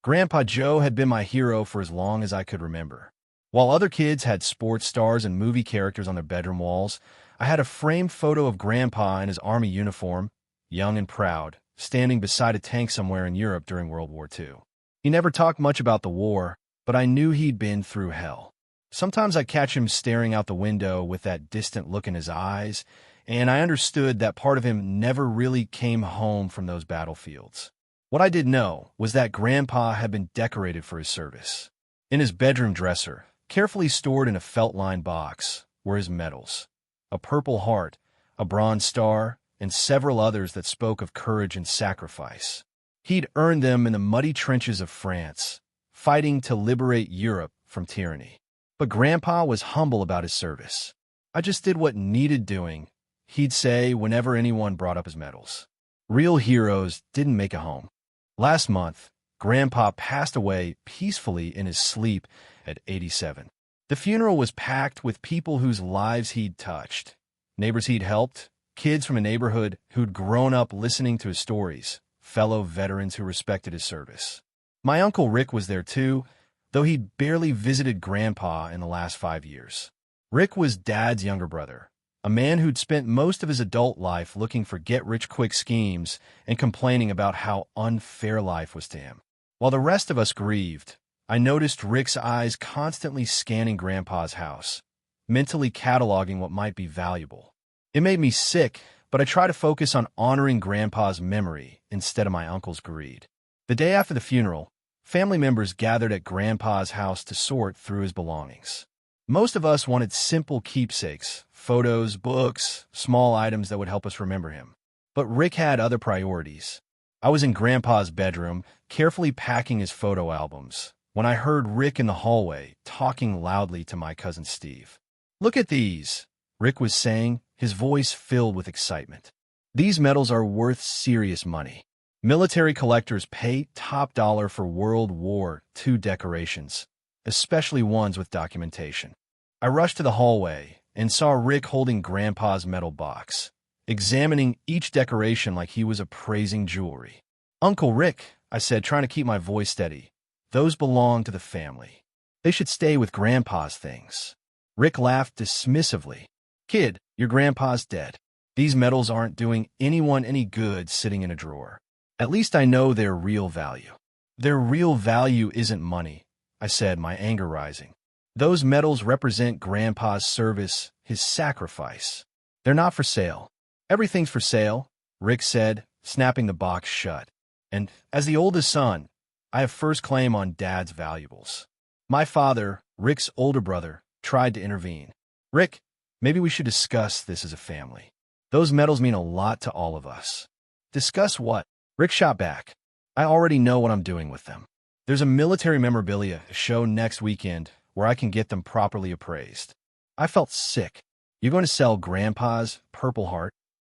Grandpa Joe had been my hero for as long as I could remember. While other kids had sports stars and movie characters on their bedroom walls, I had a framed photo of Grandpa in his army uniform, young and proud, standing beside a tank somewhere in Europe during World War II. He never talked much about the war, but I knew he'd been through hell. Sometimes I'd catch him staring out the window with that distant look in his eyes, and I understood that part of him never really came home from those battlefields. What I did know was that Grandpa had been decorated for his service. In his bedroom dresser, carefully stored in a felt-lined box, were his medals: a Purple Heart, a Bronze Star, and several others that spoke of courage and sacrifice. He'd earned them in the muddy trenches of France, fighting to liberate Europe from tyranny. But Grandpa was humble about his service. "I just did what needed doing," he'd say whenever anyone brought up his medals. Real heroes didn't make a home. Last month, Grandpa passed away peacefully in his sleep at 87. The funeral was packed with people whose lives he'd touched, neighbors he'd helped, kids from a neighborhood who'd grown up listening to his stories, fellow veterans who respected his service. My Uncle Rick was there too, though he'd barely visited Grandpa in the last 5 years. Rick was Dad's younger brother, a man who'd spent most of his adult life looking for get-rich-quick schemes and complaining about how unfair life was to him. While the rest of us grieved, I noticed Rick's eyes constantly scanning Grandpa's house, mentally cataloging what might be valuable. It made me sick, but I tried to focus on honoring Grandpa's memory instead of my uncle's greed. The day after the funeral, family members gathered at Grandpa's house to sort through his belongings. Most of us wanted simple keepsakes, photos, books, small items that would help us remember him. But Rick had other priorities. I was in Grandpa's bedroom, carefully packing his photo albums, when I heard Rick in the hallway, talking loudly to my cousin Steve. "Look at these," Rick was saying, his voice filled with excitement. "These medals are worth serious money. Military collectors pay top dollar for World War II decorations, especially ones with documentation." I rushed to the hallway and saw Rick holding Grandpa's medal box, examining each decoration like he was appraising jewelry. "Uncle Rick," I said, trying to keep my voice steady, "those belong to the family. They should stay with Grandpa's things." Rick laughed dismissively. "Kid, your Grandpa's dead. These medals aren't doing anyone any good sitting in a drawer. At least I know their real value." "Their real value isn't money," I said, my anger rising. "Those medals represent Grandpa's service, his sacrifice. They're not for sale." "Everything's for sale," Rick said, snapping the box shut. "And as the oldest son, I have first claim on Dad's valuables." My father, Rick's older brother, tried to intervene. "Rick, maybe we should discuss this as a family. Those medals mean a lot to all of us." "Discuss what?" Rick shot back. "I already know what I'm doing with them. There's a military memorabilia show next weekend where I can get them properly appraised." I felt sick. "You're going to sell Grandpa's Purple Heart?"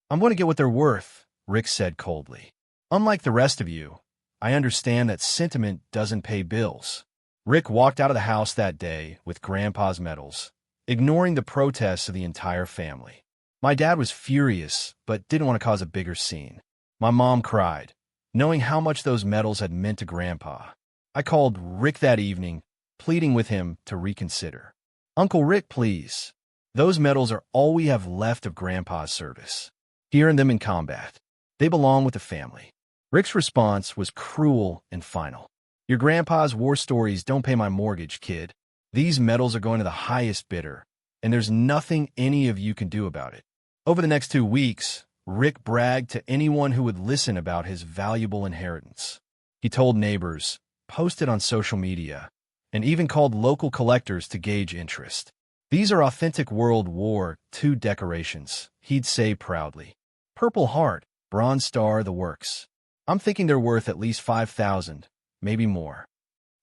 "I'm going to get what they're worth," Rick said coldly. "Unlike the rest of you, I understand that sentiment doesn't pay bills." Rick walked out of the house that day with Grandpa's medals, ignoring the protests of the entire family. My dad was furious, but didn't want to cause a bigger scene. My mom cried, knowing how much those medals had meant to Grandpa. I called Rick that evening, pleading with him to reconsider. "Uncle Rick, please. Those medals are all we have left of Grandpa's service. He earned them in combat. They belong with the family." Rick's response was cruel and final. "Your Grandpa's war stories don't pay my mortgage, kid. These medals are going to the highest bidder, and there's nothing any of you can do about it." Over the next 2 weeks, Rick bragged to anyone who would listen about his valuable inheritance. He told neighbors, posted on social media, and even called local collectors to gauge interest. "These are authentic World War II decorations," he'd say proudly. "Purple Heart, Bronze Star, the works. I'm thinking they're worth at least $5,000, maybe more."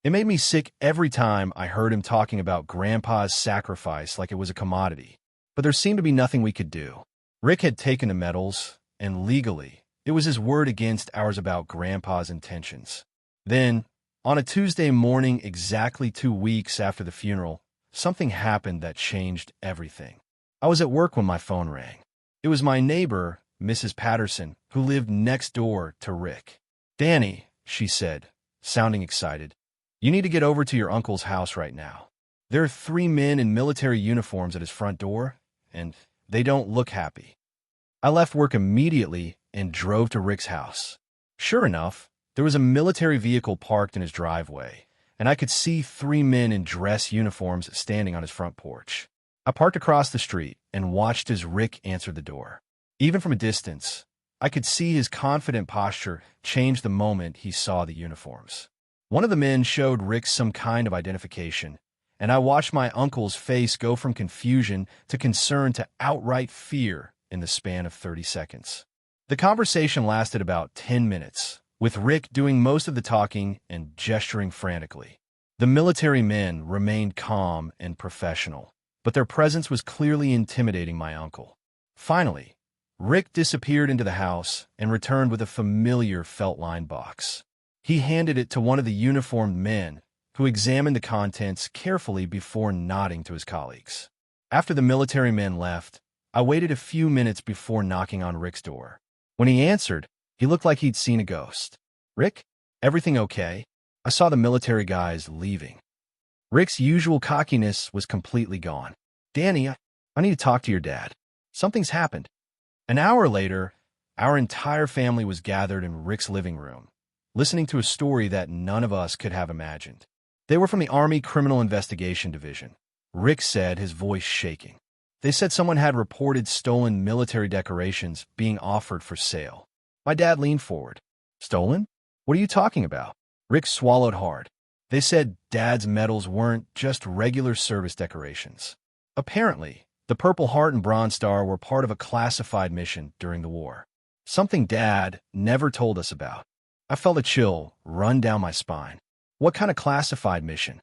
It made me sick every time I heard him talking about Grandpa's sacrifice like it was a commodity. But there seemed to be nothing we could do. Rick had taken the medals, and legally, it was his word against ours about Grandpa's intentions. Then, on a Tuesday morning exactly 2 weeks after the funeral, something happened that changed everything. I was at work when my phone rang. It was my neighbor, Mrs. Patterson, who lived next door to Rick. "Danny," she said, sounding excited. "You need to get over to your uncle's house right now. There are 3 men in military uniforms at his front door, and they don't look happy." I left work immediately and drove to Rick's house. Sure enough, there was a military vehicle parked in his driveway, and I could see 3 men in dress uniforms standing on his front porch. I parked across the street and watched as Rick answered the door. Even from a distance, I could see his confident posture change the moment he saw the uniforms. One of the men showed Rick some kind of identification, and I watched my uncle's face go from confusion to concern to outright fear in the span of 30 seconds. The conversation lasted about 10 minutes, with Rick doing most of the talking and gesturing frantically. The military men remained calm and professional, but their presence was clearly intimidating my uncle. Finally, Rick disappeared into the house and returned with a familiar felt-lined box. He handed it to one of the uniformed men, who examined the contents carefully before nodding to his colleagues. After the military men left, I waited a few minutes before knocking on Rick's door. When he answered, he looked like he'd seen a ghost. "Rick, everything okay?" I saw the military guys leaving. Rick's usual cockiness was completely gone. "Danny, I need to talk to your dad. Something's happened." An hour later, our entire family was gathered in Rick's living room, listening to a story that none of us could have imagined. They were from the Army Criminal Investigation Division. Rick said, his voice shaking. They said someone had reported stolen military decorations being offered for sale. My dad leaned forward. "Stolen? What are you talking about?" Rick swallowed hard. They said Dad's medals weren't just regular service decorations. Apparently, the Purple Heart and Bronze Star were part of a classified mission during the war. Something Dad never told us about. I felt a chill run down my spine. What kind of classified mission?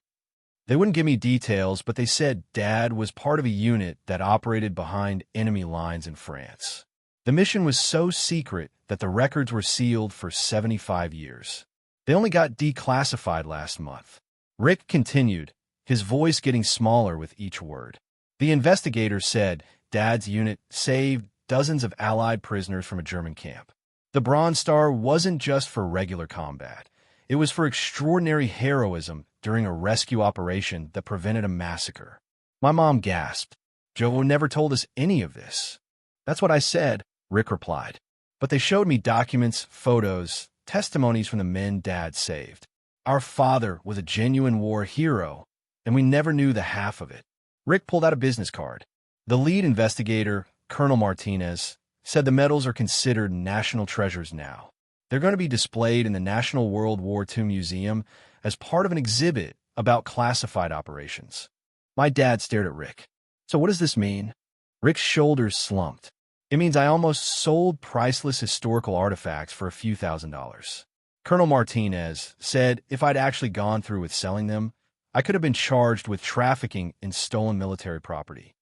They wouldn't give me details, but they said Dad was part of a unit that operated behind enemy lines in France. The mission was so secret that the records were sealed for 75 years. They only got declassified last month. Rick continued, his voice getting smaller with each word. The investigator said Dad's unit saved dozens of Allied prisoners from a German camp. The Bronze Star wasn't just for regular combat. It was for extraordinary heroism during a rescue operation that prevented a massacre. My mom gasped. "Joe never told us any of this." "That's what I said," Rick replied. "But they showed me documents, photos, testimonies from the men Dad saved. Our father was a genuine war hero, and we never knew the half of it." Rick pulled out a business card. The lead investigator, Colonel Martinez, said the medals are considered national treasures now. They're going to be displayed in the National World War II Museum as part of an exhibit about classified operations. My dad stared at Rick. "So what does this mean?" Rick's shoulders slumped. "It means I almost sold priceless historical artifacts for a few $1,000s. Colonel Martinez said if I'd actually gone through with selling them, I could have been charged with trafficking in stolen military property."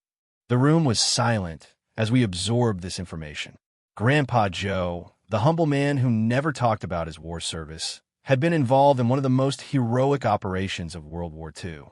The room was silent as we absorbed this information. Grandpa Joe, the humble man who never talked about his war service, had been involved in one of the most heroic operations of World War II.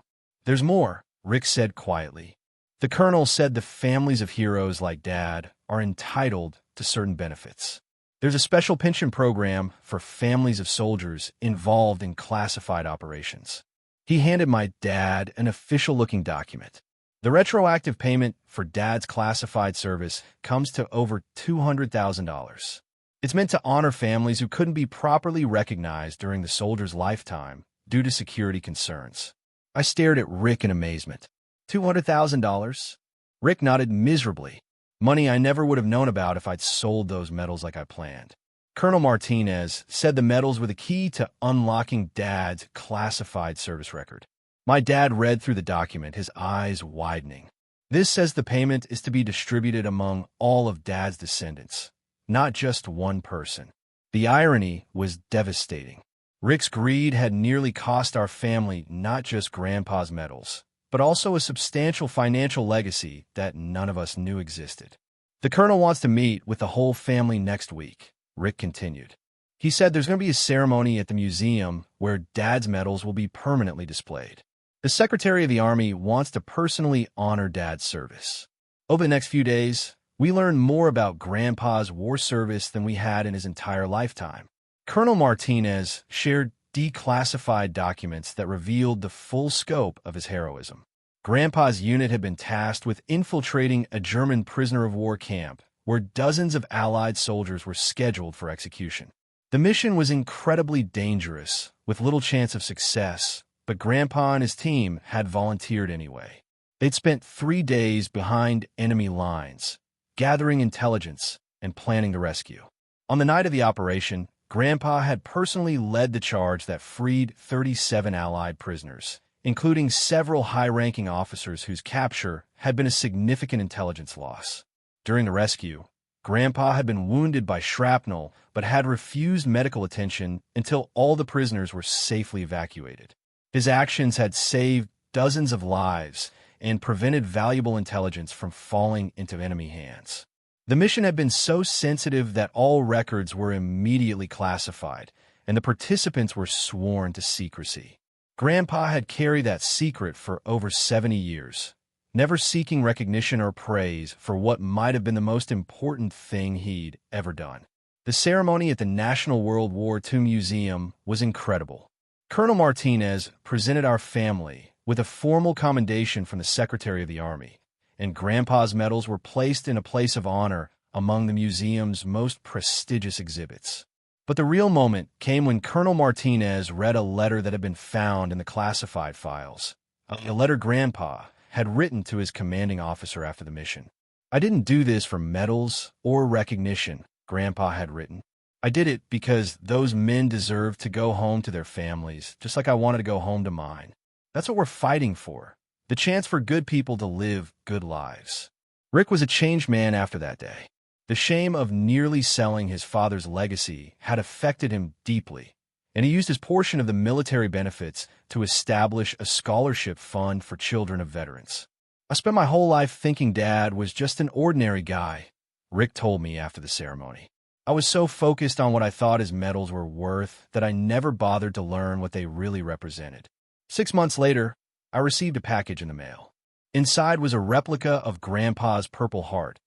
"There's more," Rick said quietly. The colonel said the families of heroes like Dad are entitled to certain benefits. There's a special pension program for families of soldiers involved in classified operations. He handed my dad an official-looking document. The retroactive payment for Dad's classified service comes to over $200,000. It's meant to honor families who couldn't be properly recognized during the soldier's lifetime due to security concerns. I stared at Rick in amazement. $200,000? Rick nodded miserably. Money I never would have known about if I'd sold those medals like I planned. Colonel Martinez said the medals were the key to unlocking Dad's classified service record. My dad read through the document, his eyes widening. "This says the payment is to be distributed among all of Dad's descendants, not just one person." The irony was devastating. Rick's greed had nearly cost our family not just Grandpa's medals, but also a substantial financial legacy that none of us knew existed. "The colonel wants to meet with the whole family next week," Rick continued. He said there's going to be a ceremony at the museum where Dad's medals will be permanently displayed. The Secretary of the Army wants to personally honor Dad's service. Over the next few days, we learned more about Grandpa's war service than we had in his entire lifetime. Colonel Martinez shared declassified documents that revealed the full scope of his heroism. Grandpa's unit had been tasked with infiltrating a German prisoner of war camp where dozens of Allied soldiers were scheduled for execution. The mission was incredibly dangerous, with little chance of success, but Grandpa and his team had volunteered anyway. They'd spent 3 days behind enemy lines, gathering intelligence and planning the rescue. On the night of the operation, Grandpa had personally led the charge that freed 37 Allied prisoners, including several high-ranking officers whose capture had been a significant intelligence loss. During the rescue, Grandpa had been wounded by shrapnel but had refused medical attention until all the prisoners were safely evacuated. His actions had saved dozens of lives and prevented valuable intelligence from falling into enemy hands. The mission had been so sensitive that all records were immediately classified, and the participants were sworn to secrecy. Grandpa had carried that secret for over 70 years, never seeking recognition or praise for what might have been the most important thing he'd ever done. The ceremony at the National World War II Museum was incredible. Colonel Martinez presented our family with a formal commendation from the Secretary of the Army, and Grandpa's medals were placed in a place of honor among the museum's most prestigious exhibits. But the real moment came when Colonel Martinez read a letter that had been found in the classified files, a letter Grandpa had written to his commanding officer after the mission. "I didn't do this for medals or recognition," Grandpa had written. "I did it because those men deserve to go home to their families, just like I wanted to go home to mine. That's what we're fighting for, the chance for good people to live good lives." Rick was a changed man after that day. The shame of nearly selling his father's legacy had affected him deeply, and he used his portion of the military benefits to establish a scholarship fund for children of veterans. "I spent my whole life thinking Dad was just an ordinary guy," Rick told me after the ceremony. "I was so focused on what I thought his medals were worth that I never bothered to learn what they really represented." 6 months later, I received a package in the mail. Inside was a replica of Grandpa's Purple Heart,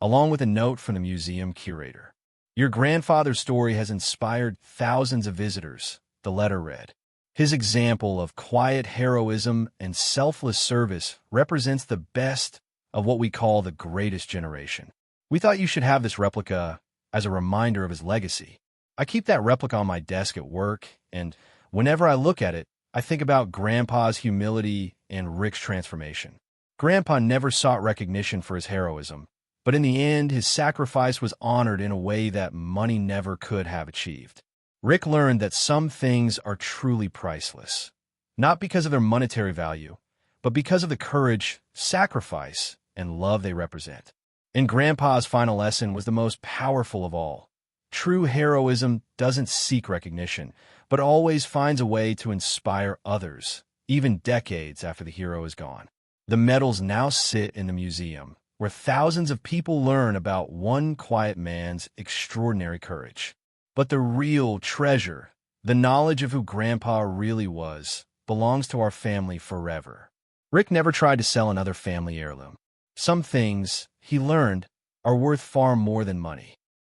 along with a note from the museum curator. "Your grandfather's story has inspired thousands of visitors," the letter read. "His example of quiet heroism and selfless service represents the best of what we call the greatest generation. We thought you should have this replica as a reminder of his legacy." I keep that replica on my desk at work, and whenever I look at it, I think about Grandpa's humility and Rick's transformation. Grandpa never sought recognition for his heroism, but in the end, his sacrifice was honored in a way that money never could have achieved. Rick learned that some things are truly priceless, not because of their monetary value, but because of the courage, sacrifice, and love they represent. And Grandpa's final lesson was the most powerful of all. True heroism doesn't seek recognition, but always finds a way to inspire others, even decades after the hero is gone. The medals now sit in the museum, where thousands of people learn about one quiet man's extraordinary courage. But the real treasure, the knowledge of who Grandpa really was, belongs to our family forever. Rick never tried to sell another family heirloom. Some things, he learned, are worth far more than money.